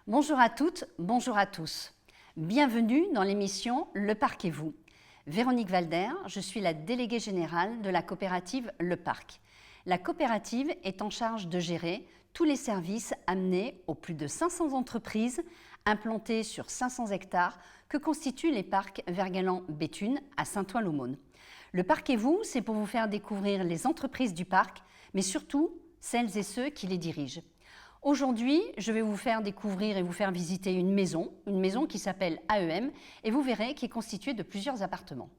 Bonjour à toutes, bonjour à tous. Bienvenue dans l'émission Le Parc et vous. Véronique Valder, je suis la déléguée générale de la coopérative Le Parc. La coopérative est en charge de gérer tous les services amenés aux plus de 500 entreprises implantées sur 500 hectares que constituent les parcs Vergalan-Béthune à Saint-Ouen-l'Aumône. Le Parc et vous, c'est pour vous faire découvrir les entreprises du parc, mais surtout celles et ceux qui les dirigent. Aujourd'hui, je vais vous faire découvrir et vous faire visiter une maison qui s'appelle AEM, et vous verrez qui est constituée de plusieurs appartements.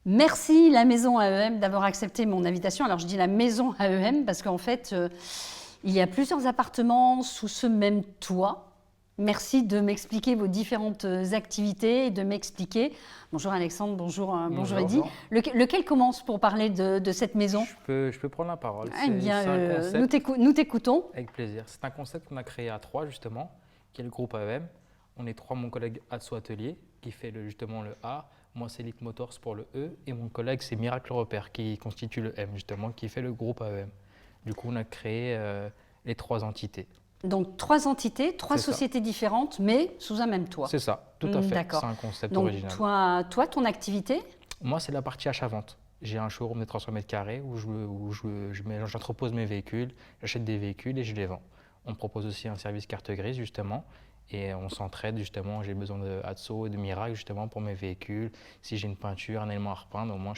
Merci la maison AEM d'avoir accepté mon invitation. Alors je dis la maison AEM parce qu'en fait, il y a plusieurs appartements sous ce même toit. Merci de m'expliquer vos différentes activités et de m'expliquer. Bonjour Alexandre, bonjour Eddy. Lequel commence pour parler de cette maison? Je peux prendre la parole. Eh bien, nous t'écoutons. Avec plaisir. C'est un concept qu'on a créé à 3 justement, qui est le groupe AEM. On est 3, mon collègue Atso Atelier qui fait justement le A, moi c'est Elite Motors pour le E, et mon collègue c'est Miracle Repère qui constitue le M justement, qui fait le groupe AEM. Du coup, on a créé les 3 entités. Donc 3 entités, 3 sociétés différentes, mais sous un même toit. C'est ça, tout à fait. D'accord. C'est un concept donc, original. Toi, ton activité? Moi, c'est la partie achat-vente. J'ai un showroom de 300 mètres carrés où j'entrepose mes véhicules, j'achète des véhicules et je les vends. On propose aussi un service carte grise justement. Et on s'entraide justement, j'ai besoin de Atso et de Miracle justement pour mes véhicules. Si j'ai une peinture, un élément à repeindre, au moins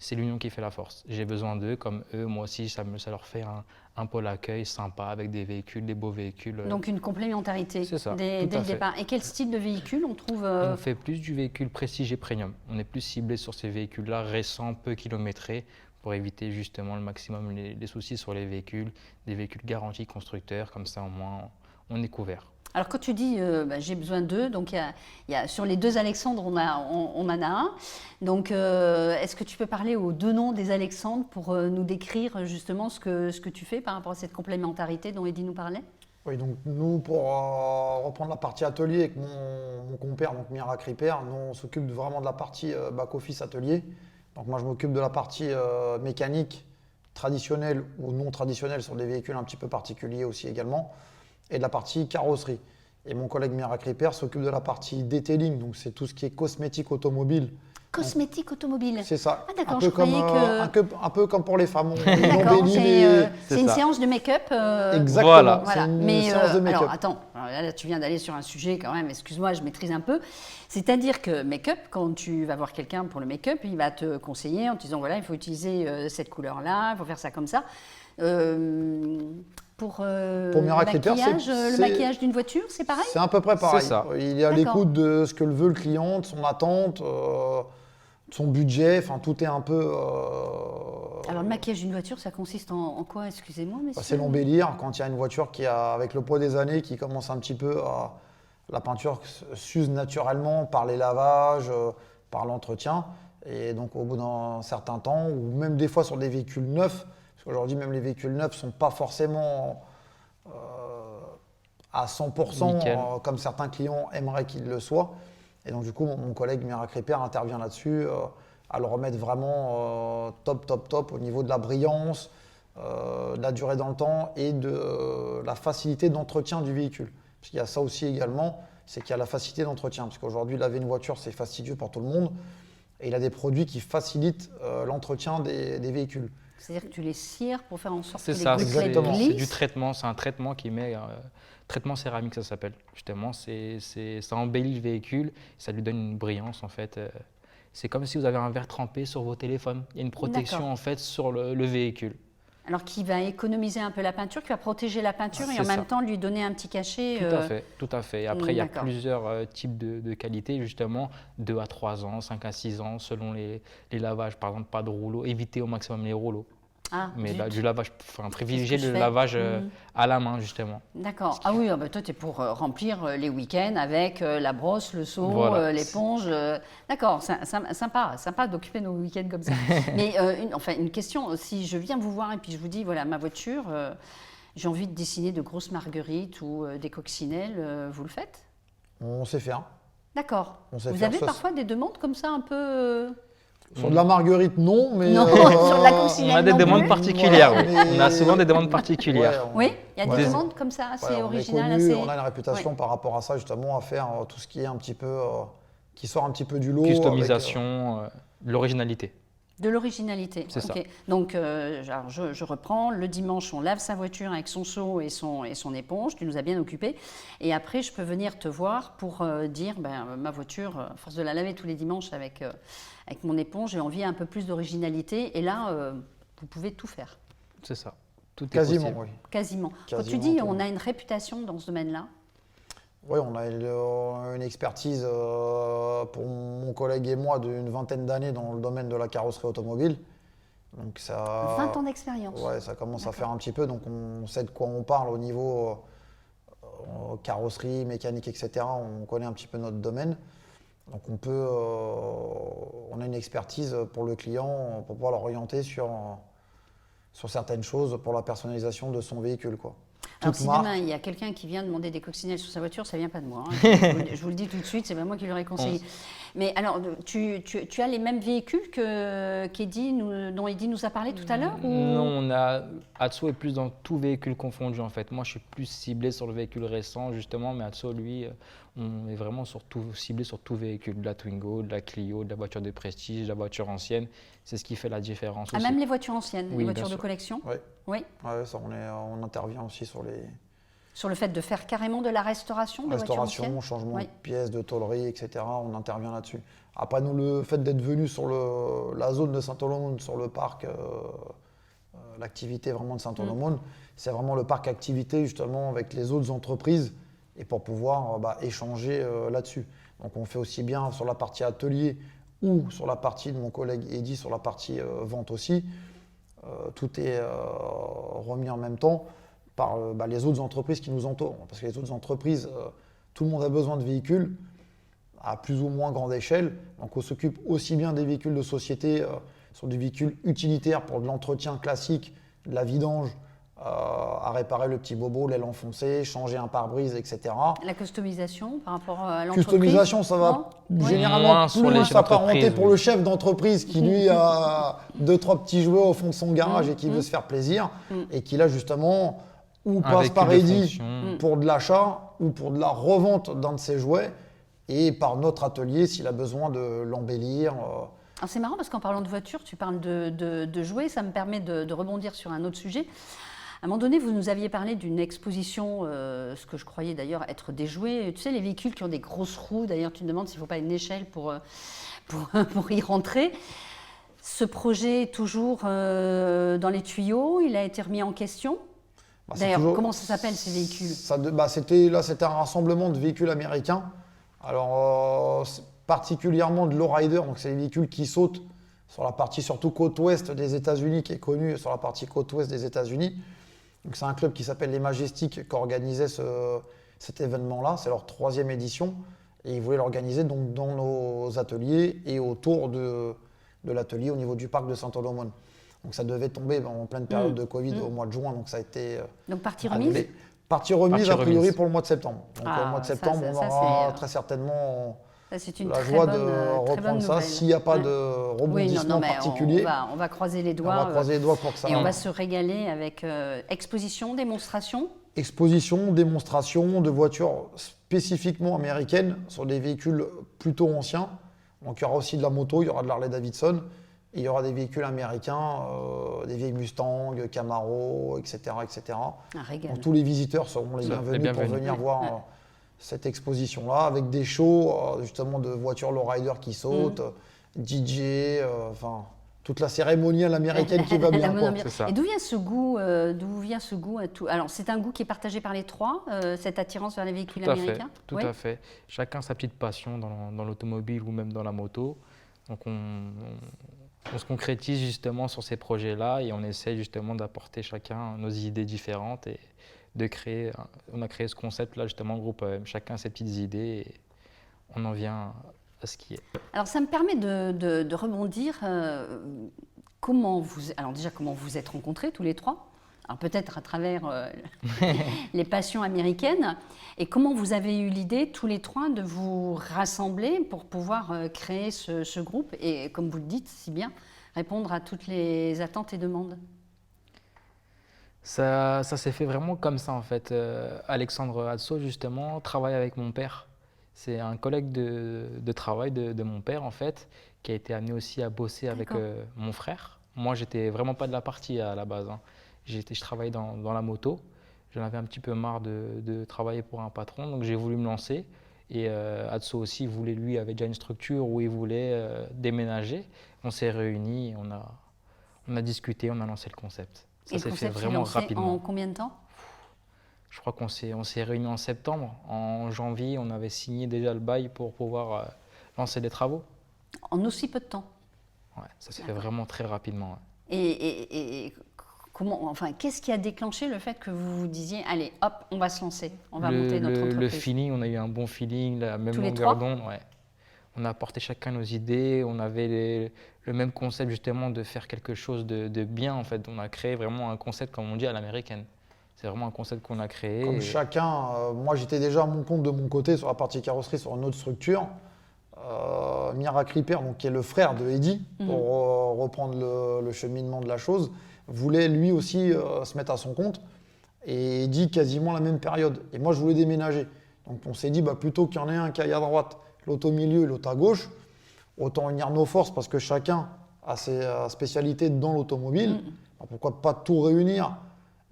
c'est l'union qui fait la force. J'ai besoin d'eux, comme eux, moi aussi ça leur fait un pôle accueil sympa avec des véhicules, des beaux véhicules. Donc une complémentarité dès le départ. Et quel style de véhicule on trouve On fait plus du véhicule prestige et premium. On est plus ciblé sur ces véhicules-là récents, peu kilométrés, pour éviter justement le maximum les soucis sur les véhicules, des véhicules garantis constructeurs, comme ça au moins on est couvert. Alors quand tu dis j'ai besoin d'eux, donc il y a sur les 2 Alexandre, on en a un. Donc est-ce que tu peux parler aux 2 noms des Alexandre pour nous décrire justement ce que tu fais par rapport à cette complémentarité dont Eddy nous parlait? Oui, donc nous, pour reprendre la partie atelier avec mon compère, donc Miracle Repère, nous on s'occupe vraiment de la partie back-office atelier. Donc moi je m'occupe de la partie mécanique traditionnelle ou non traditionnelle sur des véhicules un petit peu particuliers aussi également, et de la partie carrosserie. Et mon collègue Miracle Repère s'occupe de la partie detailing, donc c'est tout ce qui est cosmétique automobile. Cosmétique automobile. C'est ça. Ah d'accord, je croyais que… Un peu comme pour les femmes. D'accord, c'est une séance de make-up. Exactement, voilà. C'est une séance de make-up. Alors attends, là tu viens d'aller sur un sujet quand même, excuse-moi, je maîtrise un peu. C'est-à-dire que make-up, quand tu vas voir quelqu'un pour le make-up, il va te conseiller en te disant voilà, il faut utiliser cette couleur-là, il faut faire ça comme ça. Pour Miracle Repère, le maquillage d'une voiture, c'est pareil? C'est à peu près pareil. C'est ça. Il est à l'écoute de ce que veut le client, de son attente, de son budget, enfin tout est un peu… Alors le maquillage d'une voiture, ça consiste en quoi? Excusez-moi, messieurs. C'est l'embellir. Quand il y a une voiture qui a, avec le poids des années, qui commence un petit peu à… La peinture s'use naturellement par les lavages, par l'entretien. Et donc au bout d'un certain temps, ou même des fois sur des véhicules neufs, aujourd'hui, même les véhicules neufs ne sont pas forcément à 100% comme certains clients aimeraient qu'ils le soient. Et donc, du coup, mon collègue Miracle Repère intervient là-dessus à le remettre vraiment top au niveau de la brillance, de la durée dans le temps et de la facilité d'entretien du véhicule. Parce qu'il y a ça aussi également, c'est qu'il y a la facilité d'entretien. Parce qu'aujourd'hui, laver une voiture, c'est fastidieux pour tout le monde. Et il a des produits qui facilitent l'entretien des véhicules. C'est-à-dire que tu les cires pour faire en sorte que les gouttelettes glissent. C'est du traitement, c'est un traitement qui met… traitement céramique, ça s'appelle. Justement, ça embellit le véhicule, ça lui donne une brillance en fait. C'est comme si vous avez un verre trempé sur vos téléphones. Il y a une protection en fait sur le véhicule. Alors qui va économiser un peu la peinture, qui va protéger la peinture et en même temps lui donner un petit cachet. Tout à fait. Après, il y a plusieurs types de qualités, justement, 2 à 3 ans, 5 à 6 ans, selon les lavages. Par exemple, pas de rouleau, éviter au maximum les rouleaux. Mais du lavage, privilégier le lavage à la main, justement. D'accord. Ah oui, toi, tu es pour remplir les week-ends avec la brosse, le seau, l'éponge. D'accord, sympa d'occuper nos week-ends comme ça. Mais une question, si je viens vous voir et puis je vous dis, voilà, ma voiture, j'ai envie de dessiner de grosses marguerites ou des coccinelles, vous le faites? On sait faire. D'accord. On sait Vous faire avez ça. parfois des demandes comme ça un peu… Sur de la marguerite, non, mais... Non, sur de la coccinelle. On a des non demandes plus. particulières, Voilà, oui. mais- On a souvent des demandes particulières. Oui, il y a des Ouais. demandes comme ça assez Ouais, on est originales, connu, assez… on a une réputation par rapport à ça, justement, à faire tout ce qui est un petit peu... qui sort un petit peu du lot. Customisation, de l'originalité. De l'originalité. C'est ça. Donc, alors, je reprends. Le dimanche, on lave sa voiture avec son seau et son éponge. Tu nous as bien occupés. Et après, je peux venir te voir pour dire, ma voiture, à force de la laver tous les dimanches avec mon éponge, j'ai envie un peu plus d'originalité. Et là, vous pouvez tout faire. C'est ça. Tout est Quasiment, possible. oui. Quasiment. Quand tu Quasiment dis tout. on a une réputation dans ce domaine-là, Oui, on a une expertise pour mon collègue et moi d'une vingtaine d'années dans le domaine de la carrosserie automobile. Donc ça, 20 ans d'expérience. Ouais, ça commence à D'accord. faire un petit peu. Donc on sait de quoi on parle au niveau carrosserie, mécanique, etc. On connaît un petit peu notre domaine. Donc on a une expertise pour le client pour pouvoir l'orienter sur certaines choses pour la personnalisation de son véhicule, quoi. Alors Toute si marque. demain il y a quelqu'un qui vient demander des coccinelles sur sa voiture, ça vient pas de moi. Hein. Je vous le dis tout de suite, c'est pas moi qui l'aurais conseillé. Mais alors, tu as les mêmes véhicules dont Eddy nous a parlé tout à l'heure ou… Non, Atso est plus dans tout véhicule confondu en fait. Moi, je suis plus ciblé sur le véhicule récent justement, mais Atso, lui, on est vraiment ciblé sur tout véhicule, de la Twingo, de la Clio, de la voiture de prestige, de la voiture ancienne. C'est ce qui fait la différence Ah, aussi. même les voitures anciennes, Oui, les bien voitures de sûr. collection. Ouais. Oui. Ouais, ça, on intervient aussi sur les Sur le fait de faire carrément de la restauration de voitures anciennes. restaurations, changement Oui. de pièces, de tôleries, etc. On intervient là-dessus. Après, nous, le fait d'être venu sur la zone de Saint-Olomone, sur le parc, l'activité vraiment de Saint-Olomone, c'est vraiment le parc activité justement avec les autres entreprises et pour pouvoir échanger là-dessus. Donc on fait aussi bien sur la partie atelier ou sur la partie de mon collègue Eddy, sur la partie vente aussi. Tout est remis en même temps par les autres entreprises qui nous entourent. Parce que les autres entreprises, tout le monde a besoin de véhicules à plus ou moins grande échelle. Donc on s'occupe aussi bien des véhicules de société, sur des véhicules utilitaires pour de l'entretien classique, de la vidange, à réparer le petit bobo, l'aile enfoncée, changer un pare-brise, etc. La customisation par rapport à l'entreprise. Customisation, ça va Non Oui. généralement Moins sur les plus chefs s'apparenter d'entreprise, pour oui. le chef d'entreprise qui lui a 2-3 petits jouets au fond de son garage et qui veut se faire plaisir et qui là justement ou Un passe véhicule par de Eddy fonction. pour de l'achat ou pour de la revente d'un de ses jouets et par notre atelier s'il a besoin de l'embellir. Alors c'est marrant parce qu'en parlant de voiture, tu parles de jouets, ça me permet de rebondir sur un autre sujet. À un moment donné, vous nous aviez parlé d'une exposition, ce que je croyais d'ailleurs être des jouets. Tu sais, les véhicules qui ont des grosses roues, d'ailleurs tu te demandes s'il ne faut pas une échelle pour y rentrer. Ce projet est toujours dans les tuyaux, il a été remis en question. C'est D'ailleurs, toujours- comment ça s'appelle ces véhicules? C'était un rassemblement de véhicules américains. Alors, particulièrement de lowrider, donc c'est les véhicules qui sautent sur la partie surtout côte ouest des États-Unis, qui est connue sur la partie côte ouest des États-Unis. Donc c'est un club qui s'appelle les Majestics qui organisait cet événement-là. C'est leur 3e édition. Et ils voulaient l'organiser donc dans nos ateliers et autour de l'atelier au niveau du parc de Saint-Olomone. Donc ça devait tomber en pleine période de Covid au mois de juin, donc ça a été Donc partie annulé. remise. Partie remise Partie a priori remise. pour le mois de septembre. Donc Ah, au mois de ça, septembre, on ça, aura c'est, très certainement Ça, c'est une la très joie bonne, de très bonne reprendre ça. nouvelle. S'il n'y a pas Ouais. de Oui, rebondissement mais particulier, on va croiser les on doigts. va croiser les doigts pour que ça. Et on va se régaler avec exposition, démonstration. Exposition, démonstration de voitures spécifiquement américaines sur des véhicules plutôt anciens. Donc il y aura aussi de la moto, il y aura de l'Harley Davidson, et il y aura des véhicules américains, des vieilles Mustang, Camaro, etc. etc. Un régal. Donc tous les visiteurs seront les Ça, bienvenus, les pour bienvenus. venir voir cette exposition-là, avec des shows justement de voitures lowrider qui sautent, DJ, enfin toute la cérémoniale américaine qui va La bien. bonne quoi. ambiance. C'est ça. Et d'où vient ce goût à tout. Alors, c'est un goût qui est partagé par les trois, cette attirance vers les véhicules Tout à fait, américains. tout Oui. à fait. Chacun sa petite passion dans l'automobile ou même dans la moto. Donc on se concrétise justement sur ces projets-là et on essaie justement d'apporter chacun nos idées différentes et de créer. On a créé ce concept-là justement, groupe AM. Chacun ses petites idées et on en vient à ce qui est. Alors, ça me permet de rebondir. Comment vous êtes rencontrés tous les trois? Alors peut-être à travers les passions américaines. Et comment vous avez eu l'idée, tous les trois, de vous rassembler pour pouvoir créer ce groupe et, comme vous le dites si bien, répondre à toutes les attentes et demandes? Ça s'est fait vraiment comme ça en fait. Alexandre Adzo justement travaille avec mon père. C'est un collègue de travail de mon père en fait, qui a été amené aussi à bosser avec mon frère. Moi, j'étais vraiment pas de la partie à la base, hein. Je travaillais dans la moto. J'en avais un petit peu marre de travailler pour un patron, donc j'ai voulu me lancer. Et Adzo aussi voulait, lui, avait déjà une structure où il voulait déménager. On s'est réunis, on a discuté, on a lancé le concept. Ça s'est fait vraiment rapidement. En combien de temps? Je crois qu'on s'est réunis en septembre. En janvier, on avait signé déjà le bail pour pouvoir lancer les travaux. En aussi peu de temps? Ouais, ça s'est fait vraiment très rapidement. Ouais. Et comment, enfin, qu'est-ce qui a déclenché le fait que vous vous disiez, allez, hop, on va se lancer, on va monter notre entreprise? Le feeling, on a eu un bon feeling, la même Tous les longueur trois? d'onde. Ouais. On a apporté chacun nos idées, on avait le même concept justement de faire quelque chose de bien en fait. On a créé vraiment un concept, comme on dit, à l'américaine. C'est vraiment un concept qu'on a créé. Comme chacun, moi j'étais déjà à mon compte de mon côté sur la partie carrosserie, sur une autre structure. Mirak Ripper, donc, qui est le frère de Eddy, pour reprendre le cheminement de la chose, voulait lui aussi se mettre à son compte. Et Eddy, quasiment la même période. Et moi je voulais déménager. Donc on s'est dit, plutôt qu'il y en ait un qui aille à droite, l'autre au milieu et l'autre à gauche, autant unir nos forces parce que chacun a ses spécialités dans l'automobile. Pourquoi pas tout réunir?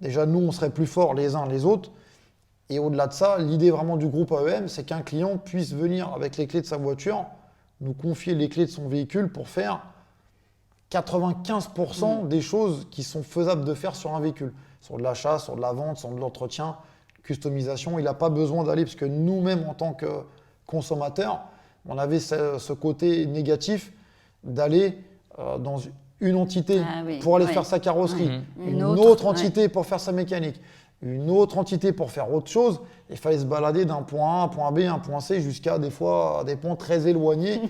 Déjà, nous, on serait plus forts les uns les autres. Et au-delà de ça, l'idée vraiment du groupe AEM, c'est qu'un client puisse venir avec les clés de sa voiture, nous confier les clés de son véhicule pour faire 95% des choses qui sont faisables de faire sur un véhicule. Sur de l'achat, sur de la vente, sur de l'entretien, customisation. Il n'a pas besoin d'aller, parce que nous-mêmes, en tant que consommateurs, on avait ce côté négatif d'aller dans une entité pour aller faire sa carrosserie, une autre entité pour faire sa mécanique, une autre entité pour faire autre chose. Il fallait se balader d'un point A à un point B, un point C, jusqu'à des fois des points très éloignés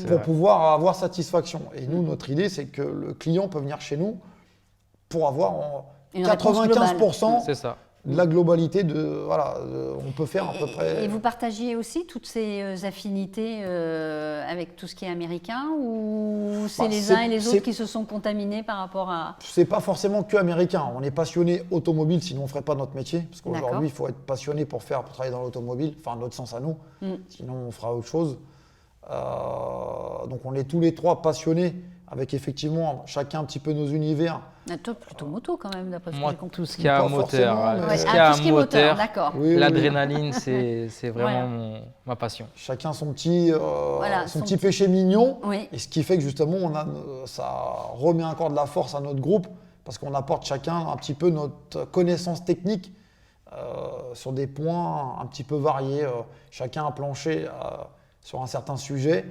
pour pouvoir avoir satisfaction. Et nous, notre idée, c'est que le client peut venir chez nous pour avoir 95% c'est ça. de la globalité on peut faire à peu près. Et vous partagiez aussi toutes ces affinités avec tout ce qui est américain, ou c'est les uns et les autres qui se sont contaminés par rapport à… C'est pas forcément que américain. On est passionné automobile, sinon on ne ferait pas notre métier. Parce qu'aujourd'hui, il faut être passionné pour travailler dans l'automobile, enfin notre sens à nous, sinon on fera autre chose. Donc on est tous les trois passionnés, avec effectivement chacun un petit peu nos univers. Toi, plutôt moto quand même, d'après ce que Moi, j'ai compris. tout ce qui a un moteur, tout ce qui a un moteur, d'accord. L'adrénaline, c'est vraiment ma passion. Chacun son petit péché mignon. Oui. Et ce qui fait que justement, ça remet encore de la force à notre groupe, parce qu'on apporte chacun un petit peu notre connaissance technique sur des points un petit peu variés. Chacun a planché sur un certain sujet.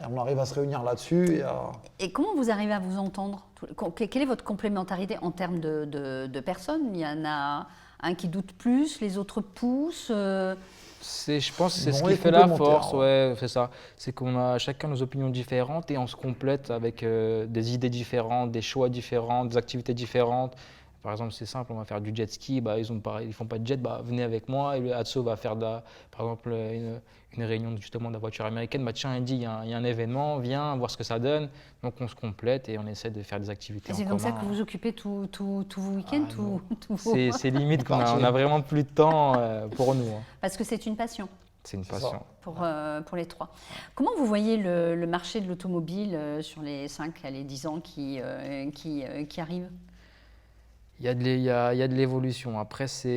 Et on arrive à se réunir là-dessus. Et comment vous arrivez à vous entendre? Quelle est votre complémentarité en termes de personnes? Il y en a un qui doute plus, les autres poussent Je pense que c'est ce qui fait la force, c'est ça. C'est qu'on a chacun nos opinions différentes et on se complète avec des idées différentes, des choix différents, des activités différentes. Par exemple, c'est simple, on va faire du jet ski, ils font pas de jet, venez avec moi. Et le Adzo va faire, par exemple, une réunion justement de la voiture américaine. Tiens, il dit, il y a un événement, viens voir ce que ça donne. Donc on se complète et on essaie de faire des activités en commun. C'est comme ça que vous occupez tous vos week-ends, C'est limite qu'on a vraiment plus de temps pour nous. Parce que c'est une passion. C'est une passion. Pour les trois. Comment vous voyez le marché de l'automobile sur les 5 à les 10 ans qui arrivent? Il y a de l'évolution. Après, ça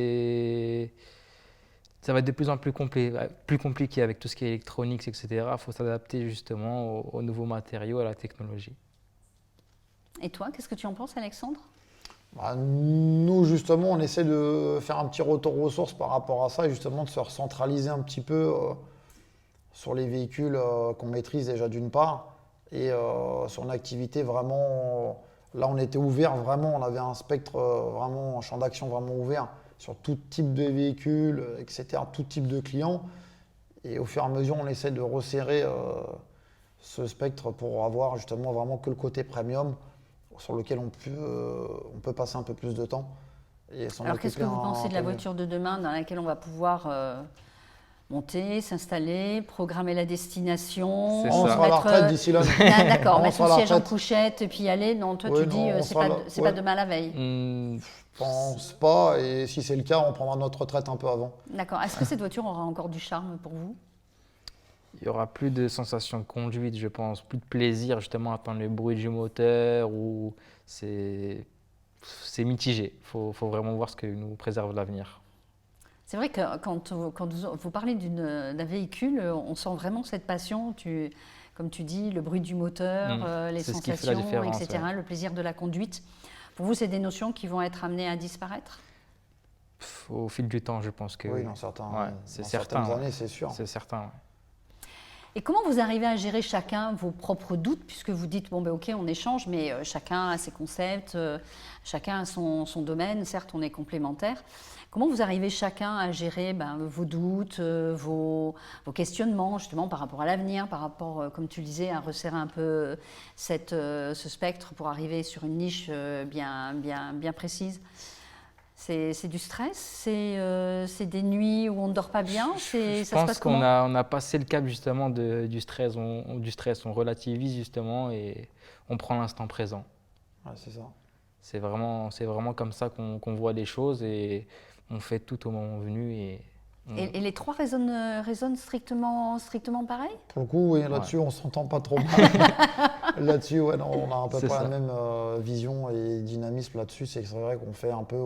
va être de plus en plus compliqué avec tout ce qui est électronique, etc. Il faut s'adapter justement aux nouveaux matériaux, à la technologie. Et toi, qu'est-ce que tu en penses, Alexandre? Nous, justement, on essaie de faire un petit retour aux sources par rapport à ça et justement de se recentraliser un petit peu sur les véhicules qu'on maîtrise déjà d'une part et sur une activité vraiment… Là, on était ouvert vraiment, on avait un spectre, vraiment, un champ d'action vraiment ouvert sur tout type de véhicules, etc., tout type de clients. Et au fur et à mesure, on essaie de resserrer ce spectre pour avoir justement vraiment que le côté premium sur lequel on peut passer un peu plus de temps. et s'en Alors qu'est-ce que occuper vous pensez de la peu mieux. voiture de demain dans laquelle on va pouvoir monter, s'installer, programmer la destination, C'est On ça. sera à la mettre, retraite d'ici là. Ah, d'accord, On mettre sera le à la siège en retraite. couchette et puis y aller. Non, toi Oui, tu dis non, on c'est sera pas, là. c'est Ouais. pas demain la veille. Je pense pas, et si c'est le cas, on prendra notre retraite un peu avant. D'accord. Est-ce que cette voiture aura encore du charme pour vous? Il y aura plus de sensation de conduite, je pense, plus de plaisir justement à entendre le bruit du moteur, ou c'est mitigé. Faut vraiment voir ce que nous préserve l'avenir. C'est vrai que quand vous parlez d'un véhicule, on sent vraiment cette passion. Comme tu dis, le bruit du moteur, les C'est ce qui fait la sensations, différence, etc., ouais. le plaisir de la conduite. Pour vous, c'est des notions qui vont être amenées à disparaître? Au fil du temps, je pense que Oui, dans certaines certain, années, c'est sûr. c'est certain. Ouais. Et comment vous arrivez à gérer chacun vos propres doutes, puisque vous dites, bon ben ok, on échange, mais chacun a ses concepts, chacun a son domaine, certes on est complémentaires. Comment vous arrivez chacun à gérer vos doutes, vos questionnements justement par rapport à l'avenir, par rapport, comme tu le disais, à resserrer un peu ce spectre pour arriver sur une niche bien précise? C'est du stress, c'est des nuits où on ne dort pas bien, Je ça se pense passe qu'on comment? a passé le cap justement du stress. On relativise justement et on prend l'instant présent. Ouais, c'est ça. C'est vraiment comme ça qu'on voit les choses et on fait tout au moment venu. Et les trois résonnent strictement pareil? Pour le coup, oui, là-dessus, on s'entend pas trop mal. Là-dessus, ouais, non, on a à peu C'est près ça. la même vision et dynamisme là-dessus. C'est vrai qu'on fait un peu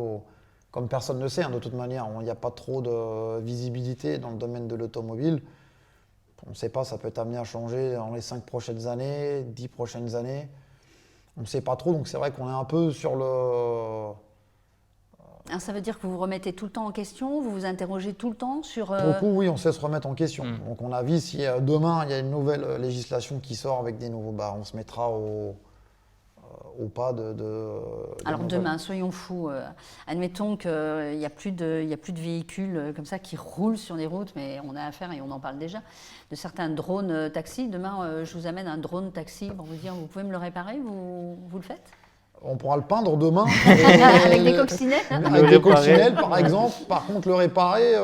comme personne ne le sait, hein, de toute manière. Il n'y a pas trop de visibilité dans le domaine de l'automobile. On ne sait pas, ça peut être amené à changer dans les 5 prochaines années, 10 prochaines années. On ne sait pas trop, donc c'est vrai qu'on est un peu sur le... Alors, ça veut dire que vous vous remettez tout le temps en question, vous vous interrogez tout le temps sur... Pour le coup, oui, on sait se remettre en question. Donc on a vu si demain, il y a une nouvelle législation qui sort avec des nouveaux... on se mettra au pas de Alors nouvelles. demain, soyons fous, admettons qu'il n'y a plus de véhicules comme ça qui roulent sur les routes, mais on a affaire, et on en parle déjà, de certains drones taxis. Demain, je vous amène un drone taxi pour vous dire, vous pouvez me le réparer, vous le faites? On pourra le peindre demain. Avec des coccinelles? Avec des coccinelles, par exemple. Par contre, le réparer...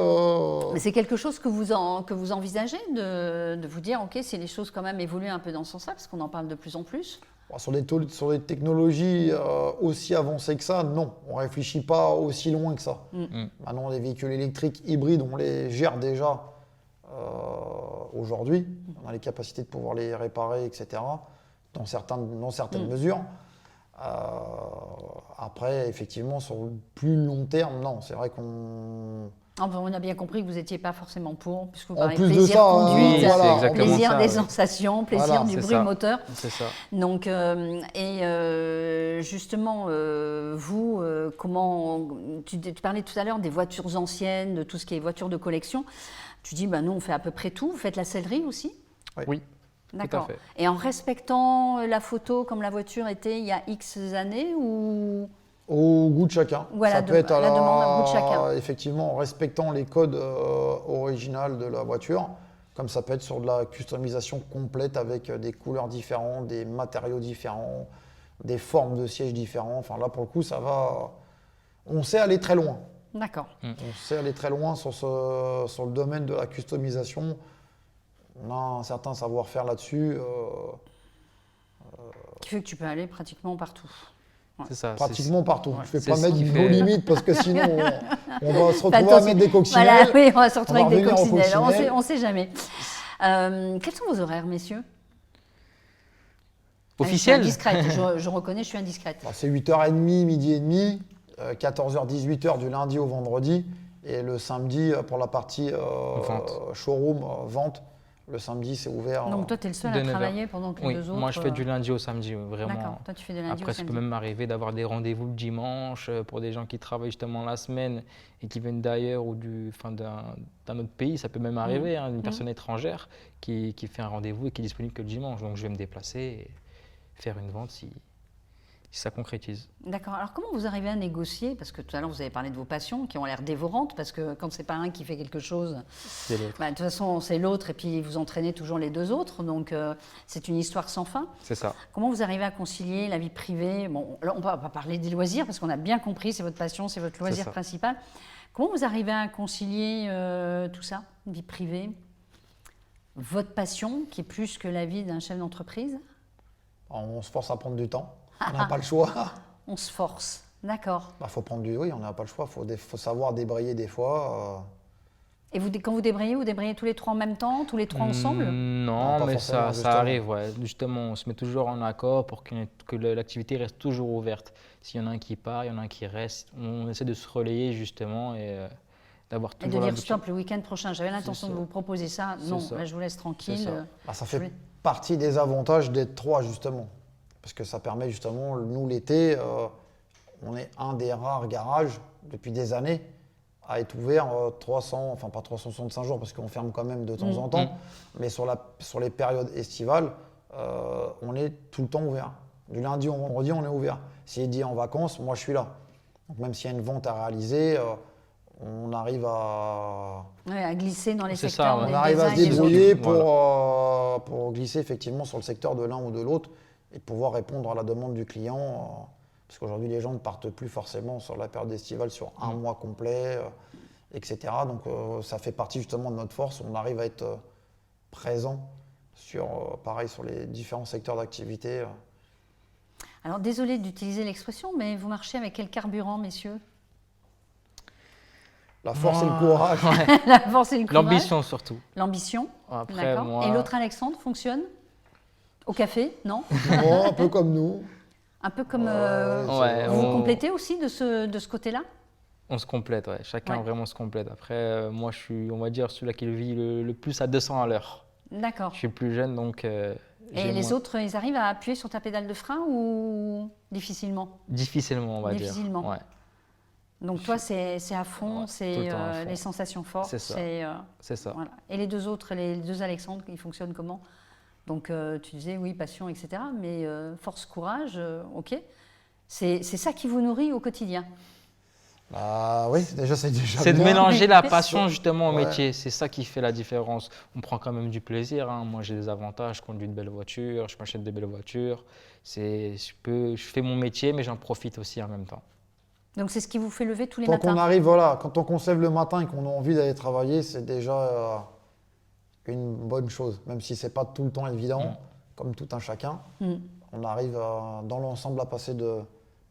Mais c'est quelque chose que vous envisagez de vous dire, ok, si les choses quand même évoluent un peu dans ce sens-là, parce qu'on en parle de plus en plus. Sur des technologies aussi avancées que ça, non. On ne réfléchit pas aussi loin que ça. Maintenant, les véhicules électriques hybrides, on les gère déjà aujourd'hui. On a les capacités de pouvoir les réparer, etc. Dans certaines mesures. Après, effectivement, sur le plus long terme, non. C'est vrai qu'on... Enfin, on a bien compris que vous n'étiez pas forcément pour, puisque vous En parlez plus de plaisir ça, conduite, oui, c'est exactement plaisir ça, des ouais. sensations, plaisir Voilà, du c'est bruit ça. moteur. C'est ça. Donc, justement, vous, comment tu parlais tout à l'heure des voitures anciennes, de tout ce qui est voitures de collection. Tu dis, nous, on fait à peu près tout. Vous faites la sellerie aussi? Oui, D'accord. fait. Et en respectant la photo comme la voiture était il y a X années ou... Au goût de chacun. Voilà, Ça peut être la demande au goût de chacun. Effectivement, en respectant les codes originaux de la voiture, comme ça peut être sur de la customisation complète avec des couleurs différentes, des matériaux différents, des formes de sièges différents. Enfin là, pour le coup, ça va... On sait aller très loin. D'accord. On sait aller très loin sur le domaine de la customisation. On a un certain savoir-faire là-dessus. Qui fait que tu peux aller pratiquement partout. C'est ça. Pratiquement partout. Ouais. Je ne vais C'est pas ce mettre qui nos fait- limites parce que sinon on va se Pas retrouver à de- mettre des coccinelles. Voilà, oui, on va se retrouver On va avec des revenir aux coccinelles. coccinelles. On sait jamais. Quels sont vos horaires, messieurs? Officiel. Je suis indiscrète, je reconnais, je suis indiscrète. C'est 8h30, midi et demi, 14h, 18h du lundi au vendredi. Et le samedi, pour la partie showroom, vente, le samedi, c'est ouvert. Donc toi, tu es le seul de à 9 heures. travailler pendant que Oui, les deux autres... moi je fais du lundi au samedi, vraiment. D'accord, toi tu fais du lundi Après, au ça samedi. peut même m'arriver d'avoir des rendez-vous le dimanche pour des gens qui travaillent justement la semaine et qui viennent d'ailleurs ou d'un autre pays. Ça peut même arriver, une personne étrangère qui fait un rendez-vous et qui est disponible que le dimanche. Donc je vais me déplacer et faire une vente si ça concrétise. D'accord. Alors comment vous arrivez à négocier? Parce que tout à l'heure vous avez parlé de vos passions qui ont l'air dévorantes, parce que quand c'est pas un qui fait quelque chose, C'est l'autre. de toute façon c'est l'autre et puis vous entraînez toujours les deux autres, donc c'est une histoire sans fin. C'est ça. Comment vous arrivez à concilier la vie privée? Bon, là on va pas parler des loisirs parce qu'on a bien compris, c'est votre passion, c'est votre loisir ça. principal. Comment vous arrivez à concilier tout ça, vie privée, votre passion qui est plus que la vie d'un chef d'entreprise? On se force à prendre du temps. On n'a pas le choix. On se force, d'accord. Faut prendre du... Oui, on n'a pas le choix. Faut savoir débrayer des fois. Et quand vous débrayez tous les trois en même temps, tous les trois ensemble? Non, pas mais forcément, ça justement. arrive. Ouais. Justement, on se met toujours en accord pour que l'activité reste toujours ouverte. S'il y en a un qui part, il y en a un qui reste. On essaie de se relayer justement et d'avoir Et toujours de dire l'habitude. stop le week-end prochain. J'avais l'intention de ça. vous proposer ça. C'est Non, ça. là je vous laisse tranquille. C'est ça. Ça fait partie des avantages d'être trois, justement. Parce que ça permet justement, nous l'été, on est un des rares garages depuis des années à être ouvert 300, enfin pas 365 jours parce qu'on ferme quand même de temps en temps, mais sur les périodes estivales, on est tout le temps ouvert. Du lundi au vendredi, on est ouvert. S'il dit en vacances, moi je suis là. Donc même s'il y a une vente à réaliser, on arrive à... Ouais, à glisser dans les C'est secteurs. ça, ouais. des On arrive à uns se et des autres. débrouiller Voilà. pour glisser effectivement sur le secteur de l'un ou de l'autre et de pouvoir répondre à la demande du client. Parce qu'aujourd'hui, les gens ne partent plus forcément sur la période estivale sur un mois complet, etc. Donc ça fait partie justement de notre force. On arrive à être présent pareil, sur les différents secteurs d'activité. Alors désolé d'utiliser l'expression, mais vous marchez avec quel carburant, messieurs? La force et le courage. La force et le courage. L'ambition surtout. L'ambition. Après, D'accord. moi, Et l'autre Alexandre fonctionne? Au café, non? Bon, un peu comme nous. Un peu comme... Ouais, vous vous on- complétez aussi de ce côté-là? on se complète, ouais. Chacun Ouais. vraiment se complète. Après, moi, je suis, on va dire, celui-là qui le vit le plus à 200 à l'heure. D'accord. Je suis plus jeune, donc Et j'ai les moins- autres, ils arrivent à appuyer sur ta pédale de frein ou difficilement? difficilement, on va Difficilement. dire. Ouais, Donc toi, c'est à fond, Ouais, tout c'est le temps à fond. les sensations fortes. C'est ça. c'est ça. Voilà. Et les deux autres, les deux Alexandre, ils fonctionnent comment? Donc tu disais oui, passion, etc. Mais force, courage, ok. C'est ça qui vous nourrit au quotidien. Oui, déjà c'est déjà C'est de bien. mélanger la passion justement au Ouais. métier. C'est ça qui fait la différence. On prend quand même du plaisir, hein. Moi, j'ai des avantages. Je conduis de belles voitures, je m'achète de belles voitures. Je fais mon métier, mais j'en profite aussi en même temps. Donc c'est ce qui vous fait lever tous les Tant qu'on matins. arrive, voilà, quand on se lève le matin et qu'on a envie d'aller travailler, c'est déjà une bonne chose. Même si c'est pas tout le temps évident, comme tout un chacun, on arrive dans l'ensemble à passer de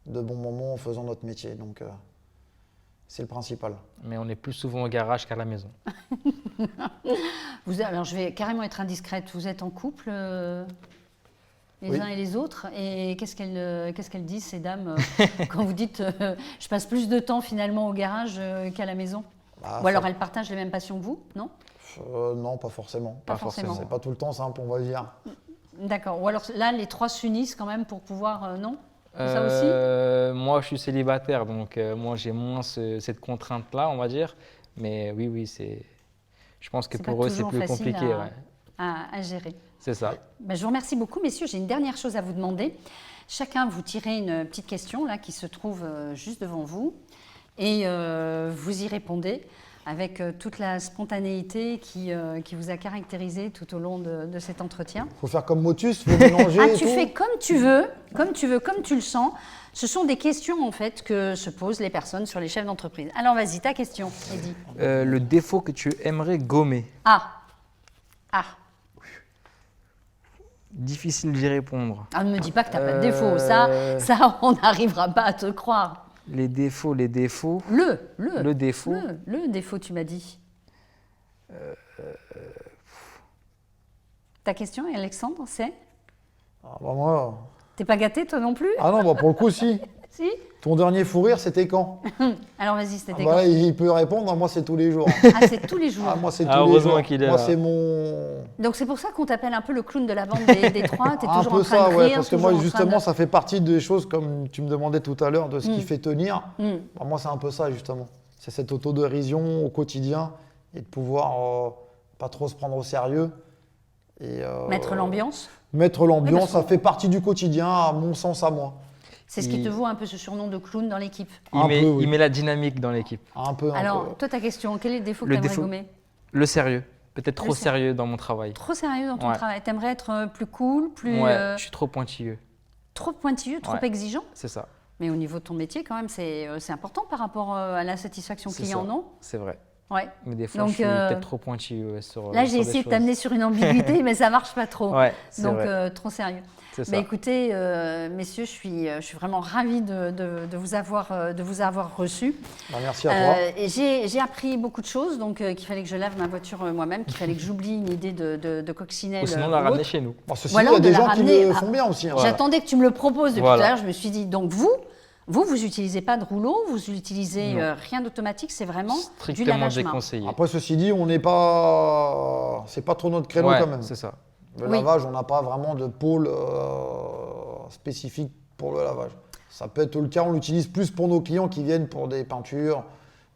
bons moments en faisant notre métier. Donc c'est le principal. Mais on est plus souvent au garage qu'à la maison. Alors je vais carrément être indiscrète. Vous êtes en couple les Oui. uns et les autres. Et qu'est-ce qu'elles disent, ces dames, quand vous dites je passe plus de temps finalement au garage qu'à la maison? Ou alors elles partagent les mêmes passions que vous, non? Non, pas forcément. Pas forcément. C'est pas tout le temps simple, on va dire. D'accord. Ou alors là, les trois s'unissent quand même pour pouvoir... non? Ça aussi? Moi, je suis célibataire, donc moi, j'ai moins cette contrainte-là, on va dire. Mais oui, je pense que C'est pour pas eux, c'est toujours plus facile compliqué. Ouais. à gérer. C'est ça. Ben, je vous remercie beaucoup, messieurs. J'ai une dernière chose à vous demander. Chacun, vous tirez une petite question là, qui se trouve juste devant vous et vous y répondez avec toute la spontanéité qui vous a caractérisé tout au long de cet entretien. Faut faire comme Motus, faut mélanger. Ah, et tu tout. fais comme tu veux, comme tu le sens. Ce sont des questions en fait que se posent les personnes sur les chefs d'entreprise. Alors vas-y, ta question, Eddy. Le défaut que tu aimerais gommer. Ah. Difficile d'y répondre. Ah, ne me dis pas que tu n'as pas de défaut. Ça, on n'arrivera pas à te croire. Les défauts. Le défaut. Le défaut, tu m'as dit. Ta question, Alexandre, c'est? Ah, bah, moi... T'es pas gâté, toi non plus? Ah non, bah, pour le coup, si. Si? Ton dernier fou rire, c'était quand? Alors vas-y, c'était Bah, quand? il peut répondre, moi c'est tous les jours. Ah, c'est tous les jours. Ah, moi c'est Ah, tous les heureusement jours. qu'il est Moi là. c'est mon... Donc c'est pour ça qu'on t'appelle un peu le clown de la bande des trois. T'es Un toujours peu en train ça, de ouais, rire. parce que toujours moi en train justement de- ça fait partie des choses comme tu me demandais tout à l'heure de ce qui fait tenir. Mm. Bah, moi c'est un peu ça justement. C'est cette autodérision au quotidien et de pouvoir pas trop se prendre au sérieux. Et, Mettre l'ambiance. Mettre l'ambiance, parce ça fait partie du quotidien à mon sens à moi. C'est ce qui te vaut un peu ce surnom de clown dans l'équipe. Il met la dynamique dans l'équipe. Un peu. Alors, toi, ta question, quel est le défaut que tu aimerais gommer? Le sérieux. Peut-être trop sérieux dans mon travail. Trop sérieux dans ton travail. Tu aimerais être plus cool, plus... Ouais, je suis trop pointilleux. Trop pointilleux, trop exigeant? C'est ça. Mais au niveau de ton métier, quand même, c'est important par rapport à la satisfaction client, non? C'est vrai. Ouais. Mais des fois, je suis peut-être trop pointilleux sur là, j'ai essayé de t'amener sur une ambiguïté, mais ça marche pas trop. Ouais, donc, trop sérieux. Mais écoutez, messieurs, je suis vraiment ravie de vous avoir reçus. Merci à toi. J'ai appris beaucoup de choses, donc qu'il fallait que je lave ma voiture moi-même, qu'il fallait que j'oublie une idée de coccinelle. Ou sinon, on l'a ramené chez nous. Bon, il y a des gens qui le font bien aussi. Hein. J'attendais que tu me le proposes depuis tout à l'heure. Je me suis dit, donc vous n'utilisez pas de rouleau, vous utilisez rien d'automatique, c'est vraiment du lavage main. Déconseillé. Après, ceci dit, on n'est pas, c'est pas trop notre créneau quand même. C'est ça. Le lavage, on n'a pas vraiment de pôle spécifique pour le lavage. Ça peut être le cas, on l'utilise plus pour nos clients qui viennent pour des peintures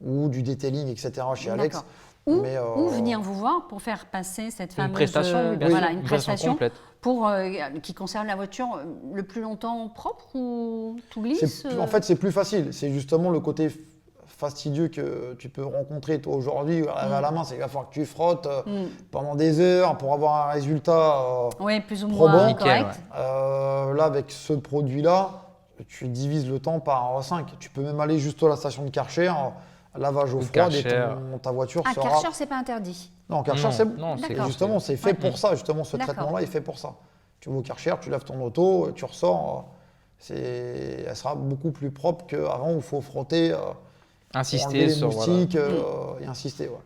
ou du detailing, etc. chez Alex. Ou venir vous voir pour faire passer cette fameuse prestation, une prestation complète. Pour qui conserve la voiture le plus longtemps propre ou tout glisse. En fait, c'est plus facile. C'est justement le côté fastidieux que tu peux rencontrer toi aujourd'hui à la main. C'est qu'il va falloir que tu frottes pendant des heures pour avoir un résultat plus ou moins correct. Là, avec ce produit-là, tu divises le temps par 5. Tu peux même aller juste à la station de Karcher, lavage au froid et ta voiture sera... Karcher, c'est pas interdit. Non, Karcher, c'est bon. Justement, c'est fait pour ça. Justement, ce D'accord. traitement-là est fait pour ça. Tu vas au Karcher, tu laves ton auto, tu ressors. Elle sera beaucoup plus propre qu'avant où il faut frotter, insister sur les moustiques et insister. Ouais.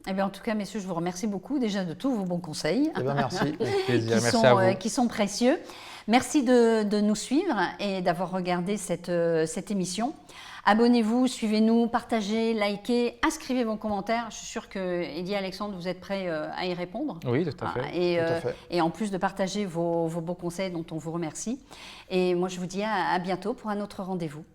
Eh bien, en tout cas, messieurs, je vous remercie beaucoup déjà de tous vos bons conseils. Eh bien, merci. Avec plaisir. Merci à vous. Qui sont précieux. Merci de nous suivre et d'avoir regardé cette émission. Abonnez-vous, suivez-nous, partagez, likez, inscrivez vos commentaires. Je suis sûre que Eddy et Alexandre, vous êtes prêts à y répondre. Oui, tout à fait. Et en plus de partager vos beaux conseils dont on vous remercie. Et moi, je vous dis à bientôt pour un autre rendez-vous.